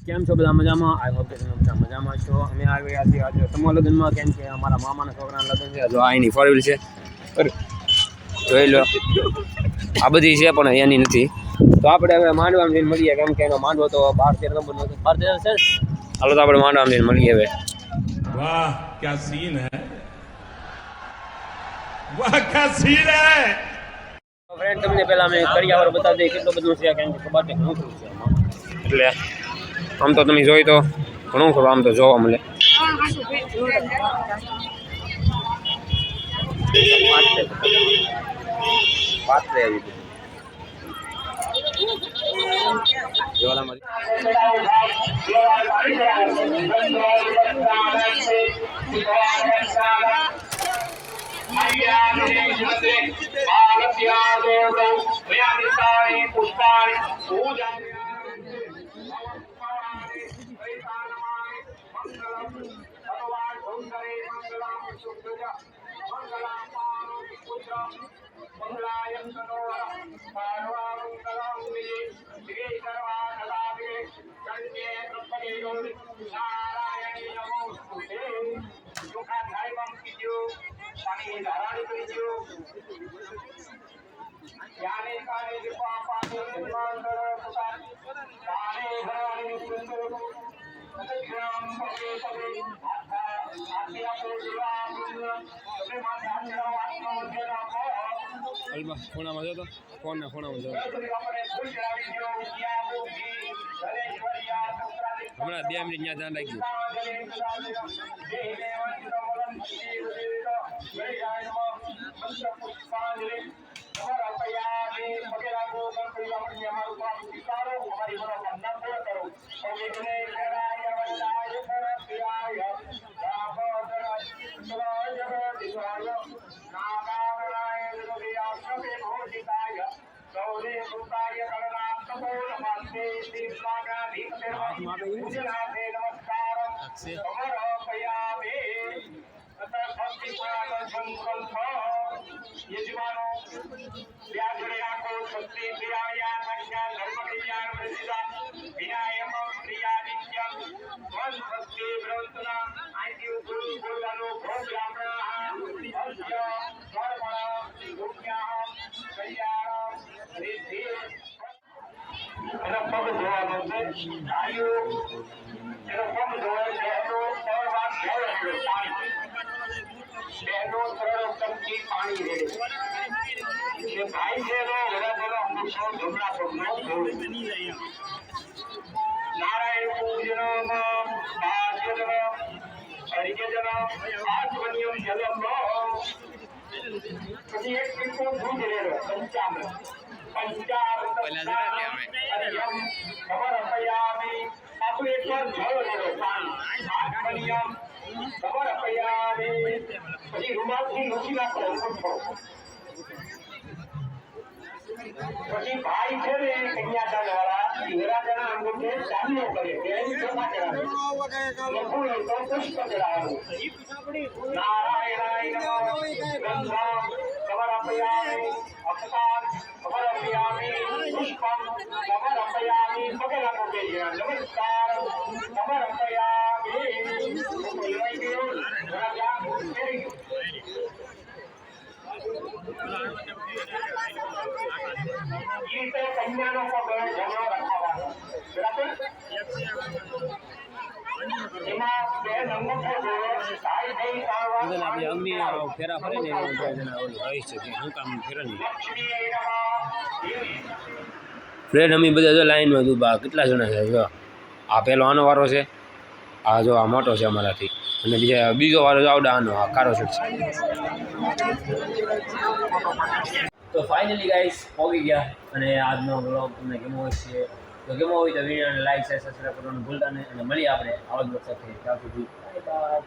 કેમ છો બધા મજામાં? આઈ હોપ કે તમે બધા મજામાં છો. અમે આવી ગયા છીએ આજે સમૂહ લગ્નમાં, કેમ કે અમારા મામાના છોકરાના લગ્ન છે. જો આ એની ફોર વ્હીલ છે, જોઈ લો. આ બધી છે પણ એની નથી. તો આપણે હવે માંડવામાં જઈને મળીએ, કેમ કે એનો માંડવો તો 12-13 નંબરનો છે. 12-13 છે. હાલો તો આપણે માંડવામાં જઈને મળીએ હવે. વાહ ક્યા સીન હે, વાહ ક્યા સીન હે. ફ્રેન્ડ તમને પહેલા અમે કરિયાવર બતાવી દઈએ કેટલું બધું છે, કેમ કે ખબર નહીં ઘણું ખરું છે એમાં. એટલે આમ તો તમે જોઈ તો ઘણું ખરું આમ તો જોવા મળે. ખૂણામાં જતો ફોન ના ખૂણામાં જતો હમણાં 2 મિનિટ ત્યાં ધ્યાન રાખજો. પછી ભાઈ છે ને કન્યાદાન વાળા હીરાદાન અંગૂઠે ચાંદલો કરે પુષ્પ ચડાવવાનું. નારાયણાય નમઃ ગંધા સમર્પયામિ અક્ષતાન સમર્પયામિ પુષ્પમ સમર્પયામિ પગે લાગો કે નમસ્કાર સમર્પયામિ. ફેરા ફરે ને ફ્રેન્ડ અમે બધા જો લાઈનમાં ઉભા કેટલા જણા છે. જો આ પેલો આનો વારો છે, આ જો આ મોટો છે અમારાથી, અને બીજો વારો જો આવડે આનો આ કારો છે. તો ફાઇનલી ગાઈસ પહોંચી ગયા, અને આજનો વ્લોગ તમને ગમ્યો હશે. તો ગમ્યો હોય તો વિડીયોને લાઈક શેર સબસ્ક્રાઈબ કરવાનું ભૂલતા નહીં, અને મળીએ આપણે આવા જ વ્લોગ સાથે. ત્યાં સુધી બાય બાય.